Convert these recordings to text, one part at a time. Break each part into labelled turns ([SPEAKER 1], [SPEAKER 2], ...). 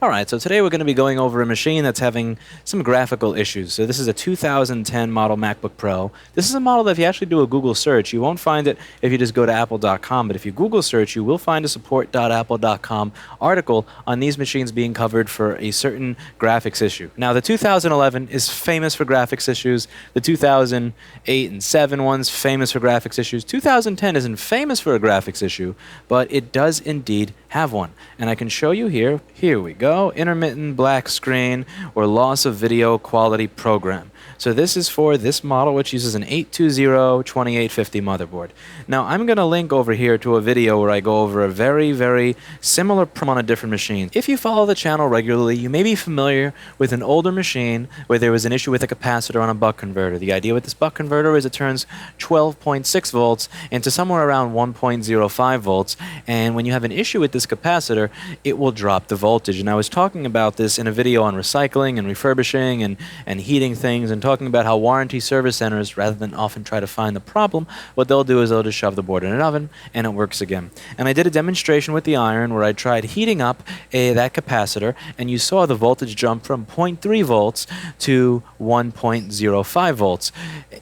[SPEAKER 1] Alright, so today we're going to be going over a machine that's having some graphical issues. So this is a 2010 model MacBook Pro. This is a model that if you actually do a Google search, you won't find it if you just go to apple.com, but if you Google search, you will find a support.apple.com article on these machines being covered for a certain graphics issue. Now the 2011 is famous for graphics issues, the 2008 and 7 one's famous for graphics issues. 2010 isn't famous for a graphics issue, but it does indeed have one. And I can show you here. Here we go. Intermittent black screen or loss of video quality program. So this is for this model, which uses an 820-2850 motherboard. Now I'm going to link over here to a video where I go over a very similar problem on a different machine. If you follow the channel regularly, you may be familiar with an older machine where there was an issue with a capacitor on a buck converter. The idea with this buck converter is it turns 12.6 volts into somewhere around 1.05 volts, and when you have an issue with this capacitor, it will drop the voltage. And I was talking about this in a video on recycling and refurbishing and heating things, and talking about how warranty service centers, rather than often try to find the problem, what they'll do is they'll just shove the board in an oven and it works again. And I did a demonstration with the iron where I tried heating up that capacitor, and you saw the voltage jump from 0.3 volts to 1.05 volts.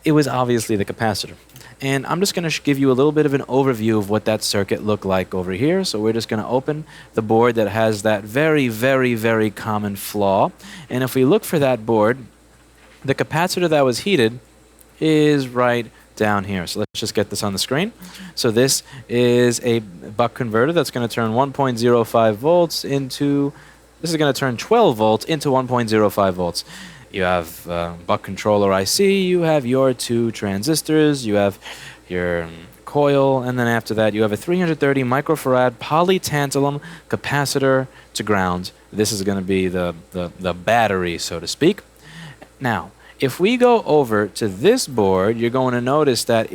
[SPEAKER 1] It was obviously the capacitor. And I'm just going to give you a little bit of an overview of what that circuit looked like over here. So we're just going to open the board that has that very common flaw. And if we look for that board, the capacitor that was heated is right down here. So let's just get this on the screen. So this is a buck converter that's going to turn 1.05 volts into, this is going to turn 12 volts into 1.05 volts. You have buck controller IC, you have your two transistors, you have your coil, and then after that you have a 330 microfarad polytantalum capacitor to ground. This is going to be the battery, so to speak. Now, if we go over to this board, you're going to notice that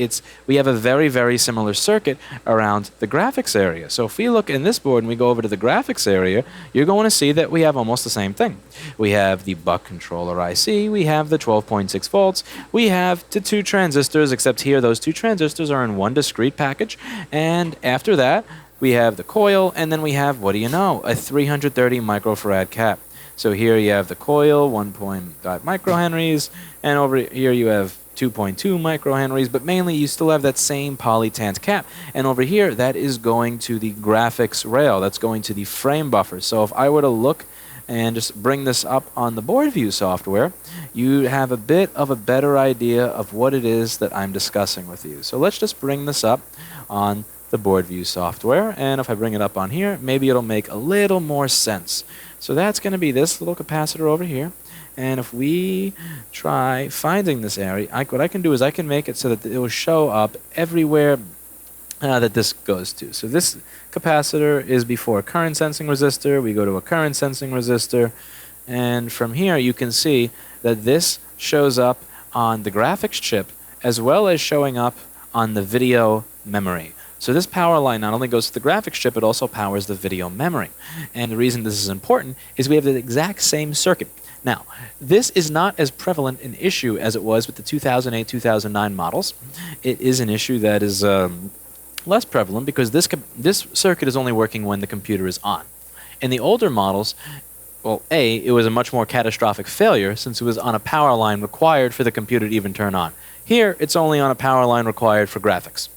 [SPEAKER 1] we have a very similar circuit around the graphics area. So if we look in this board and we go over to the graphics area, you're going to see that we have almost the same thing. We have the buck controller IC, we have the 12.6 volts, we have the two transistors, except here those two transistors are in one discrete package, and after that we have the coil, and then we have, what do you know, a 330 microfarad cap. So here you have the coil, 1.5 microhenries, and over here you have 2.2 microhenries, but mainly you still have that same polytant cap. And over here, that is going to the graphics rail. That's going to the frame buffer. So if I were to look and just bring this up on the board view software, you have a bit of a better idea of what it is that I'm discussing with you. So let's just bring this up on the board view software, and if I bring it up on here, maybe it'll make a little more sense. So that's going to be this little capacitor over here, and if we try finding this area, what I can do is I can make it so that it will show up everywhere that this goes to. So this capacitor is before a current sensing resistor. We go to a current sensing resistor, and from here you can see that this shows up on the graphics chip as well as showing up on the video memory. So this power line not only goes to the graphics chip, it also powers the video memory. And the reason this is important is we have the exact same circuit. Now, this is not as prevalent an issue as it was with the 2008-2009 models. It is an issue that is less prevalent because this circuit is only working when the computer is on. In the older models, well, it was a much more catastrophic failure since it was on a power line required for the computer to even turn on. Here, it's only on a power line required for graphics.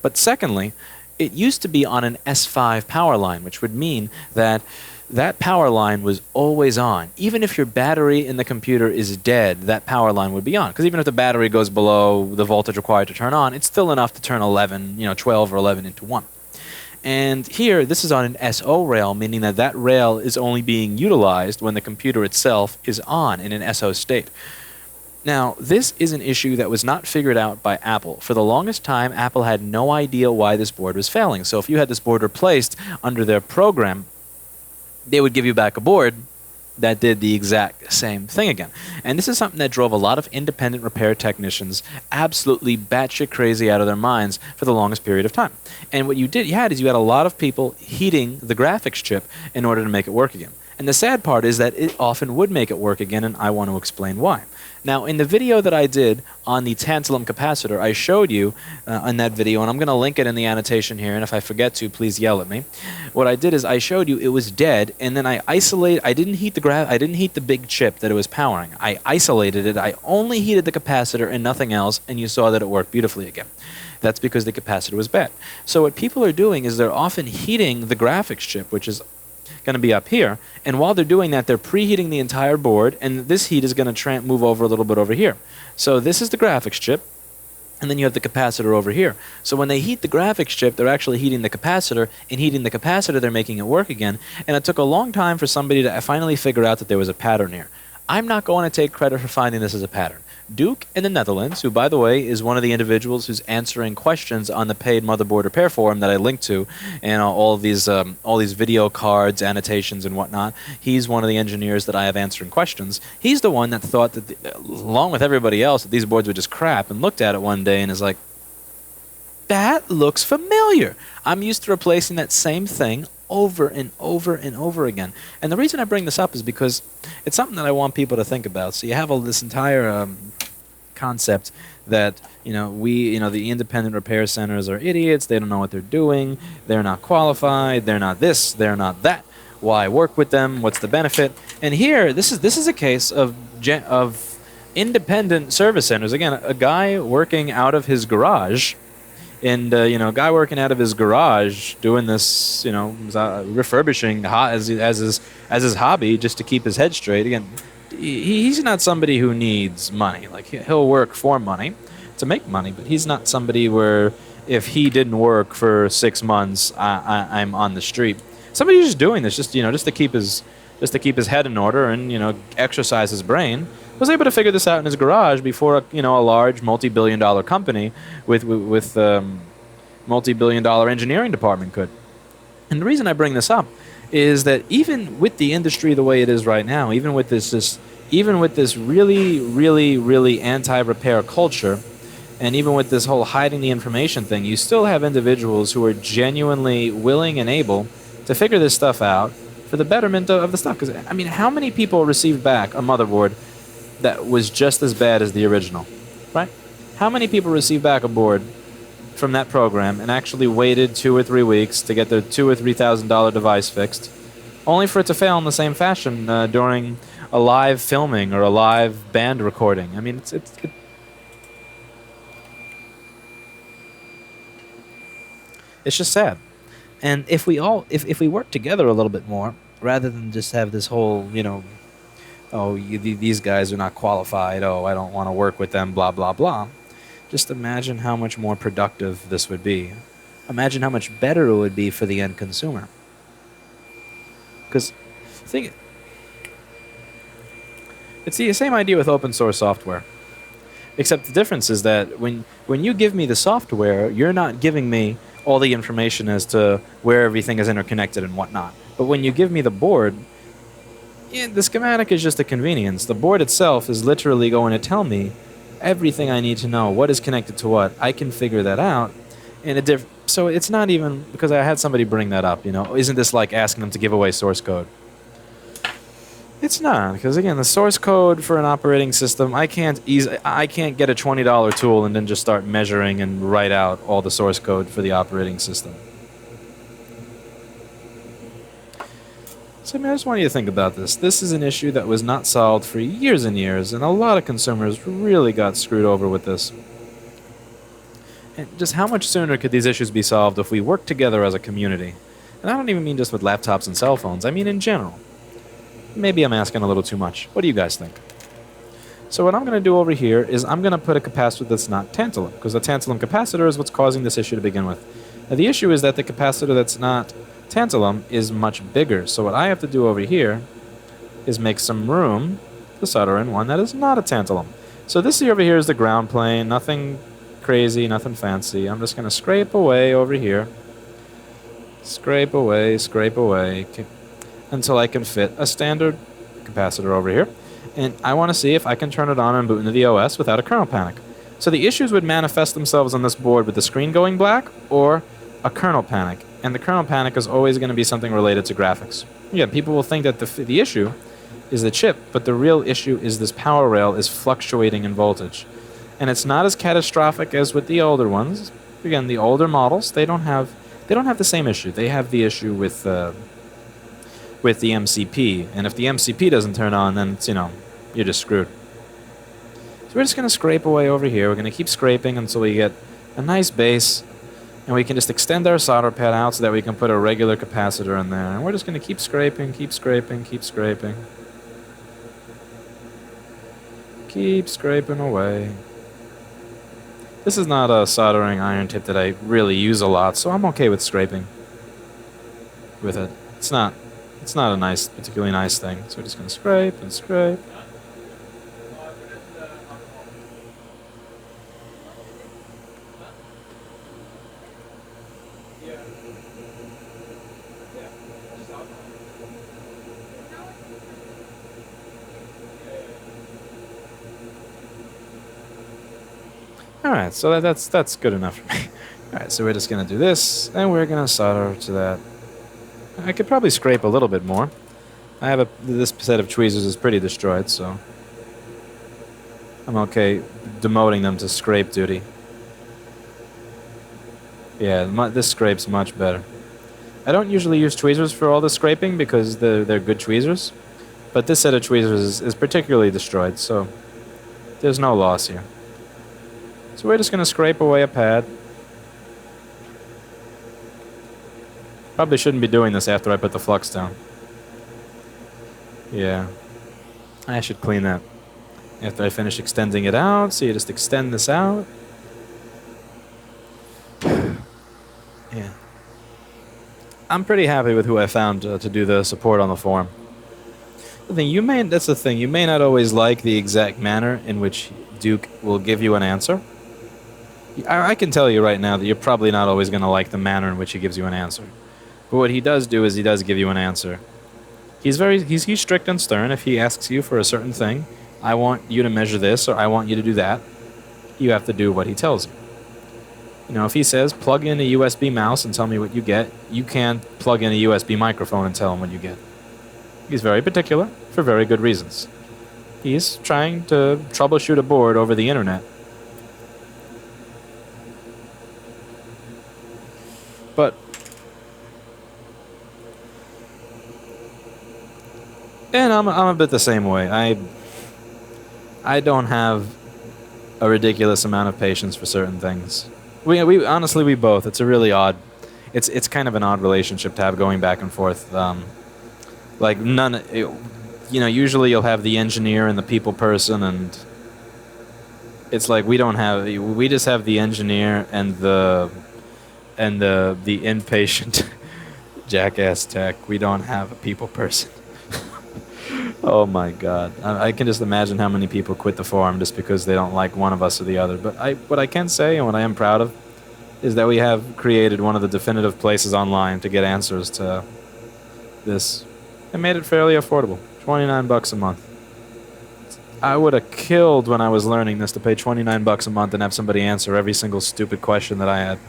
[SPEAKER 1] But secondly, it used to be on an S5 power line, which would mean that that power line was always on. Even if your battery in the computer is dead, that power line would be on. Because even if the battery goes below the voltage required to turn on, it's still enough to turn 12 or 11 into 1. And here, this is on an SO rail, meaning that that rail is only being utilized when the computer itself is on in an SO state. Now, this is an issue that was not figured out by Apple. For the longest time, Apple had no idea why this board was failing. So if you had this board replaced under their program, they would give you back a board that did the exact same thing again. And this is something that drove a lot of independent repair technicians absolutely batshit crazy out of their minds for the longest period of time. And what you had a lot of people heating the graphics chip in order to make it work again. And the sad part is that it often would make it work again, and I want to explain why. Now, in the video that I did on the tantalum capacitor, I showed you in that video, and I'm going to link it in the annotation here, and if I forget to, please yell at me. What I did is I showed you it was dead, and then I didn't heat the big chip that it was powering. I isolated it. I only heated the capacitor and nothing else, and you saw that it worked beautifully again. That's because the capacitor was bad. So what people are doing is they're often heating the graphics chip, which is going to be up here, and while they're doing that, they're preheating the entire board, and this heat is going to move over a little bit over here. So this is the graphics chip, and then you have the capacitor over here. So when they heat the graphics chip, they're actually heating the capacitor, and heating the capacitor, they're making it work again, and it took a long time for somebody to finally figure out that there was a pattern here. I'm not going to take credit for finding this as a pattern. Duke in the Netherlands, who, by the way, is one of the individuals who's answering questions on the paid motherboard repair forum that I linked to, and all these video cards, annotations, and whatnot. He's one of the engineers that I have answering questions. He's the one that thought that, along with everybody else, that these boards were just crap, and looked at it one day and is like, that looks familiar. I'm used to replacing that same thing over and over and over again. And the reason I bring this up is because it's something that I want people to think about. So you have all this entire concept that the independent repair centers are idiots. They don't know what they're doing. They're not qualified. They're not this. They're not that. Why work with them? What's the benefit? And here, this is a case of independent service centers. Again, a guy working out of his garage. And, a guy working out of his garage doing this, refurbishing as his hobby just to keep his head straight. Again, he's not somebody who needs money. Like, he'll work for money to make money, but he's not somebody where if he didn't work for 6 months, I'm on the street. Somebody who's just doing this just to keep his head in order and, exercise his brain. Was able to figure this out in his garage before a large multi-billion-dollar company with multi-billion-dollar engineering department could. And the reason I bring this up is that even with the industry the way it is right now, even with this really, really, really anti-repair culture, and even with this whole hiding the information thing, you still have individuals who are genuinely willing and able to figure this stuff out for the betterment of the stuff. Because how many people received back a motherboard that was just as bad as the original, right? How many people received back a board from that program and actually waited 2 or 3 weeks to get their $2,000 or $3,000 device fixed, only for it to fail in the same fashion during a live filming or a live band recording? It's just sad. And if we work together a little bit more, rather than just have this whole, these guys are not qualified, I don't want to work with them, blah, blah, blah. Just imagine how much more productive this would be. Imagine how much better it would be for the end consumer. Because it's the same idea with open source software. Except the difference is that when you give me the software, you're not giving me all the information as to where everything is interconnected and whatnot. But when you give me the board, the schematic is just a convenience. The board itself is literally going to tell me everything I need to know, what is connected to what. I can figure that out. So it's not even, because I had somebody bring that up, isn't this like asking them to give away source code? It's not, because again, the source code for an operating system, I can't get a $20 tool and then just start measuring and write out all the source code for the operating system. So I just want you to think about this. This is an issue that was not solved for years and years, and a lot of consumers really got screwed over with this. And just how much sooner could these issues be solved if we work together as a community? And I don't even mean just with laptops and cell phones, I mean in general. Maybe I'm asking a little too much. What do you guys think? So what I'm going to do over here is I'm going to put a capacitor that's not tantalum, because the tantalum capacitor is what's causing this issue to begin with. Now the issue is that the capacitor that's not tantalum is much bigger. So what I have to do over here is make some room to solder in one that is not a tantalum. So this over here is the ground plane, nothing crazy, nothing fancy. I'm just going to scrape away over here. Scrape away, until I can fit a standard capacitor over here. And I want to see if I can turn it on and boot into the OS without a kernel panic. So the issues would manifest themselves on this board with the screen going black or a kernel panic. And the kernel panic is always going to be something related to graphics. Yeah, people will think that the issue is the chip, but the real issue is this power rail is fluctuating in voltage. And it's not as catastrophic as with the older ones. Again, the older models, they don't have the same issue. They have the issue with the MCP, and if the MCP doesn't turn on, then it's, you're just screwed. So we're just going to scrape away over here. We're going to keep scraping until we get a nice base, and we can just extend our solder pad out so that we can put a regular capacitor in there. And we're just going to keep scraping, keep scraping, keep scraping. Keep scraping away. This is not a soldering iron tip that I really use a lot, so I'm okay with scraping with it. It's not a particularly nice thing. So we're just going to scrape and scrape. Alright, so that's good enough for me. Alright, so we're just going to do this, and we're going to solder to that. I could probably scrape a little bit more. This set of tweezers is pretty destroyed, so I'm okay demoting them to scrape duty. Yeah, this scrapes much better. I don't usually use tweezers for all the scraping because they're good tweezers, but this set of tweezers is particularly destroyed, so there's no loss here. So we're just going to scrape away a pad. Probably shouldn't be doing this after I put the flux down. Yeah. I should clean that after I finish extending it out. So you just extend this out. Yeah. I'm pretty happy with who I found to do the support on the forum. That's the thing. You may not always like the exact manner in which Duke will give you an answer. I can tell you right now that you're probably not always going to like the manner in which he gives you an answer. But what he does do is he does give you an answer. He's strict and stern. If he asks you for a certain thing, I want you to measure this or I want you to do that, you have to do what he tells you. If he says plug in a USB mouse and tell me what you get, you can't plug in a USB microphone and tell him what you get. He's very particular for very good reasons. He's trying to troubleshoot a board over the internet. But and I'm a bit the same way. I don't have a ridiculous amount of patience for certain things. We honestly we both. It's a really odd. It's kind of an odd relationship to have going back and forth. Like usually you'll have the engineer and the people person, and it's like we just have the engineer and the impatient jackass tech. We don't have a people person. Oh my god. I can just imagine how many people quit the forum just because they don't like one of us or the other. But what I can say and what I am proud of is that we have created one of the definitive places online to get answers to this. And made it fairly affordable. $29 a month. I would have killed when I was learning this to pay $29 a month and have somebody answer every single stupid question that I had.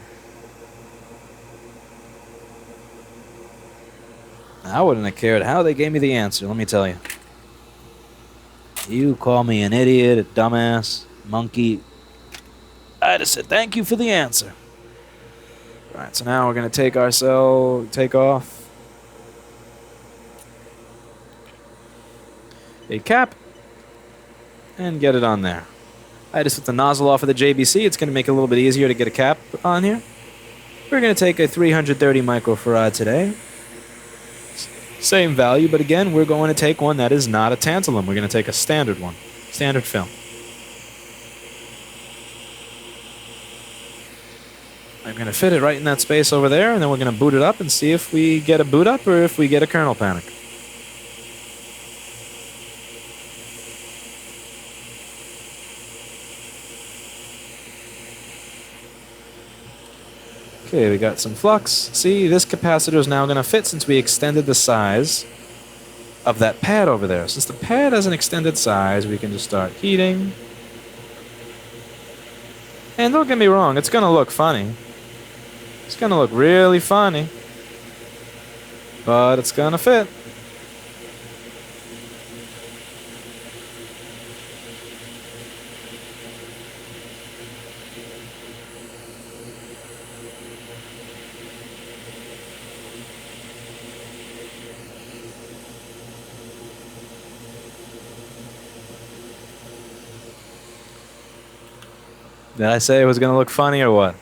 [SPEAKER 1] I wouldn't have cared how they gave me the answer, let me tell you. You call me an idiot, a dumbass, monkey. I just said thank you for the answer. Alright, so now we're going to take off a cap and get it on there. I just took the nozzle off of the JBC. It's going to make it a little bit easier to get a cap on here. We're going to take a 330 microfarad today. Same value, but again, we're going to take one that is not a tantalum. We're going to take a standard one, standard film. I'm going to fit it right in that space over there, and then we're going to boot it up and see if we get a boot up or if we get a kernel panic. Okay, we got some flux. See, this capacitor is now going to fit since we extended the size of that pad over there. Since the pad has an extended size, we can just start heating. And don't get me wrong, it's going to look funny. It's going to look really funny. But it's going to fit. Did I say it was going to look funny or what?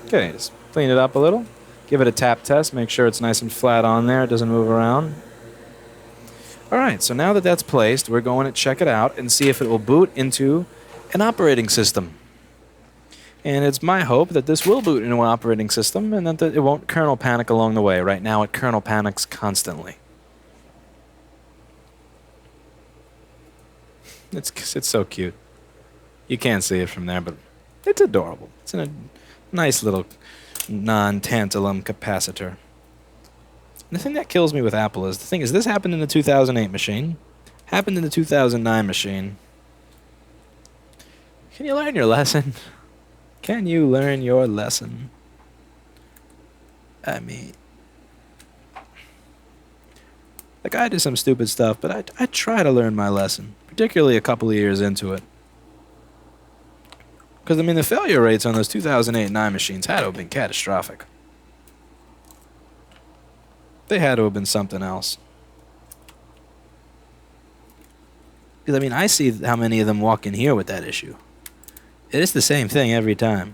[SPEAKER 1] Okay, just clean it up a little. Give it a tap test. Make sure it's nice and flat on there. It doesn't move around. All right, so now that that's placed, we're going to check it out and see if it will boot into an operating system. And it's my hope that this will boot into an operating system and that it won't kernel panic along the way. Right now, it kernel panics constantly. It's so cute. You can't see it from there, but it's adorable. It's a nice little non-tantalum capacitor. And the thing that kills me with Apple is, this happened in the 2008 machine, happened in the 2009 machine. Can you learn your lesson? Can you learn your lesson? I mean, like, I do some stupid stuff, but I try to learn my lesson, particularly a couple of years into it. Because, I mean, the failure rates on those 2008-9 machines had to have been catastrophic. They had to have been something else. Because, I mean, I see how many of them walk in here with that issue. It is the same thing every time.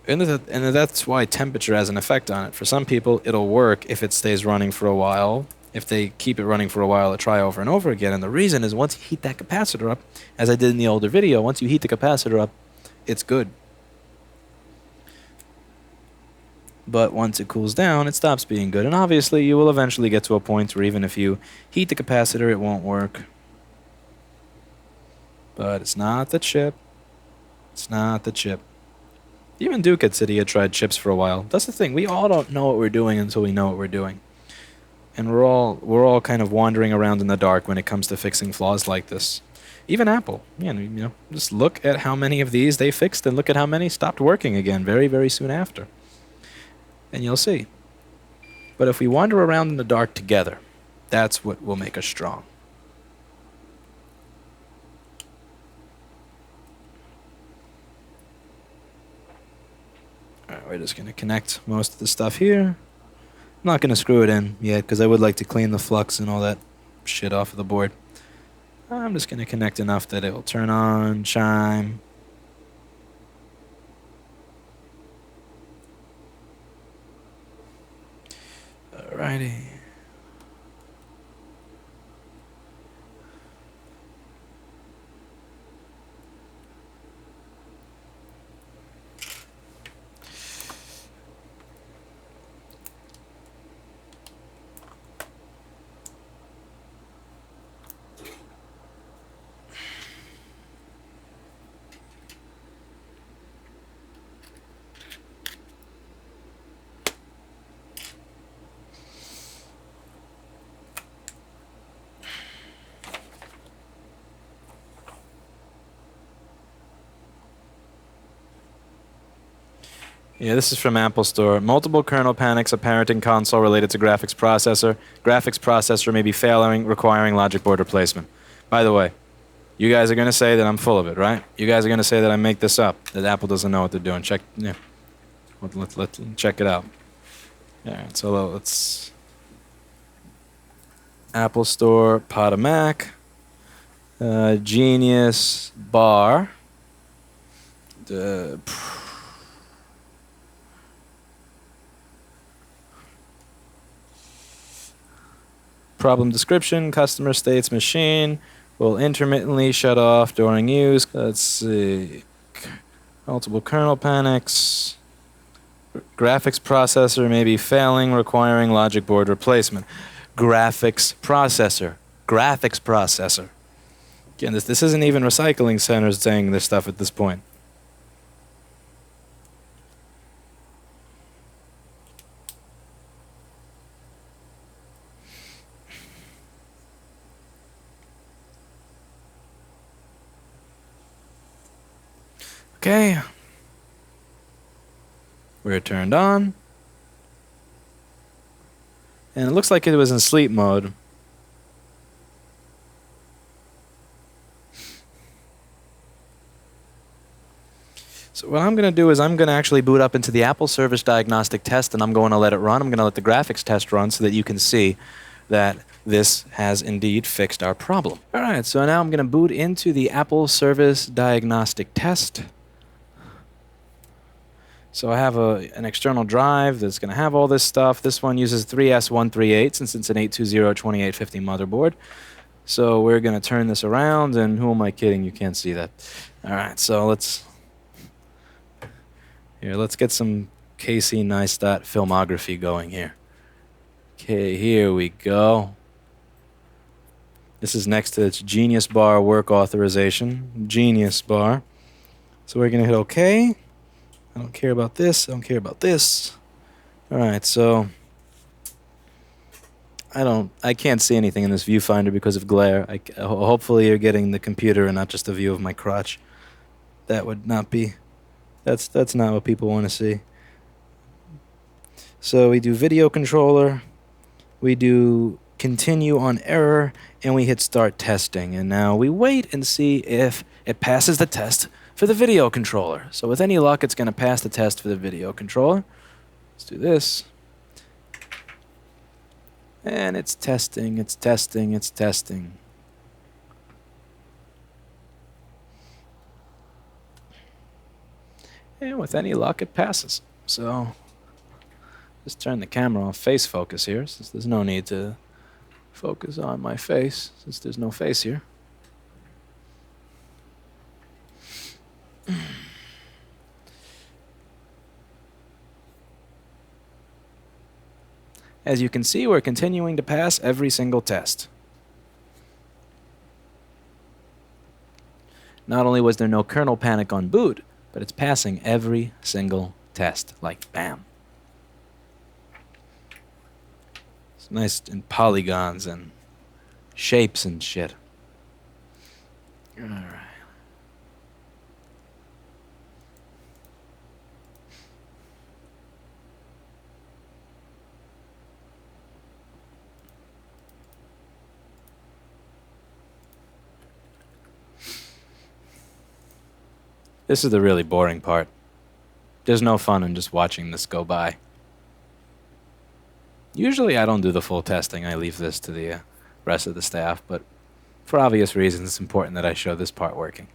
[SPEAKER 1] And that's why temperature has an effect on it. For some people, it'll work if it stays running for a while. If they keep it running for a while, try over and over again. And the reason is, once you heat that capacitor up, as I did in the older video, once you heat the capacitor up, it's good. But once it cools down, it stops being good. And obviously, you will eventually get to a point where even if you heat the capacitor, it won't work. But it's not the chip. It's not the chip. Even Duke had said he had tried chips for a while. That's the thing. We all don't know what we're doing until we know what we're doing. And we're all kind of wandering around in the dark when it comes to fixing flaws like this. Even Apple, you know, just look at how many of these they fixed and look at how many stopped working again very, very soon after. And you'll see. But if we wander around in the dark together, that's what will make us strong. Alright, we're just going to connect most of the stuff here. I'm not going to screw it in yet because I would like to clean the flux and all that shit off of the board. I'm just going to connect enough that it will turn on, chime. Alrighty. Yeah, this is from Apple Store. Multiple kernel panics apparent in console related to graphics processor. Graphics processor may be failing, requiring logic board replacement. By the way, you guys are going to say that I'm full of it, right? You guys are going to say that I make this up, that Apple doesn't know what they're doing. Check, yeah. Let's check it out. All right, so let's... Apple Store, Pot of Mac, Genius Bar, problem description, customer states machine will intermittently shut off during use. Let's see. Multiple kernel panics. Graphics processor may be failing, requiring logic board replacement. Graphics processor. Graphics processor. Again, this isn't even recycling centers saying this stuff at this point. Okay. We're turned on. And it looks like it was in sleep mode. So what I'm going to do is I'm going to actually boot up into the Apple Service Diagnostic test, and I'm going to let it run. I'm going to let the graphics test run so that you can see that this has indeed fixed our problem. All right, so now I'm going to boot into the Apple Service Diagnostic test. So I have an external drive that's going to have all this stuff. This one uses 3S138 since it's an 820-2850 motherboard. So we're going to turn this around, and who am I kidding? You can't see that. All right, so let's get some KC Neistat filmography going here. Okay, here we go. This is next to its Genius Bar work authorization. Genius Bar. So we're going to hit OK. I don't care about this. I don't care about this. All right, so I can't see anything in this viewfinder because of glare. Hopefully you're getting the computer and not just a view of my crotch. That would not be. That's not what people want to see. So we do video controller. We do continue on error, and we hit start testing. And now we wait and see if it passes the test for the video controller. So with any luck, it's going to pass the test for the video controller. Let's do this. And it's testing, it's testing, it's testing. And with any luck, it passes. So just turn the camera off face focus here, since there's no need to focus on my face, since there's no face here. As you can see, we're continuing to pass every single test. Not only was there no kernel panic on boot, but it's passing every single test, like bam. It's nice in polygons and shapes and shit. All right. This is the really boring part. There's no fun in just watching this go by. Usually I don't do the full testing. I leave this to the rest of the staff, but for obvious reasons, it's important that I show this part working.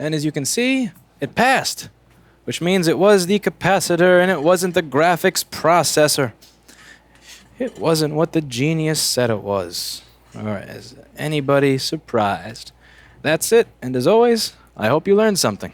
[SPEAKER 1] And as you can see, it passed, which means it was the capacitor and it wasn't the graphics processor. It wasn't what the genius said it was. Or is anybody surprised? That's it, and as always, I hope you learned something.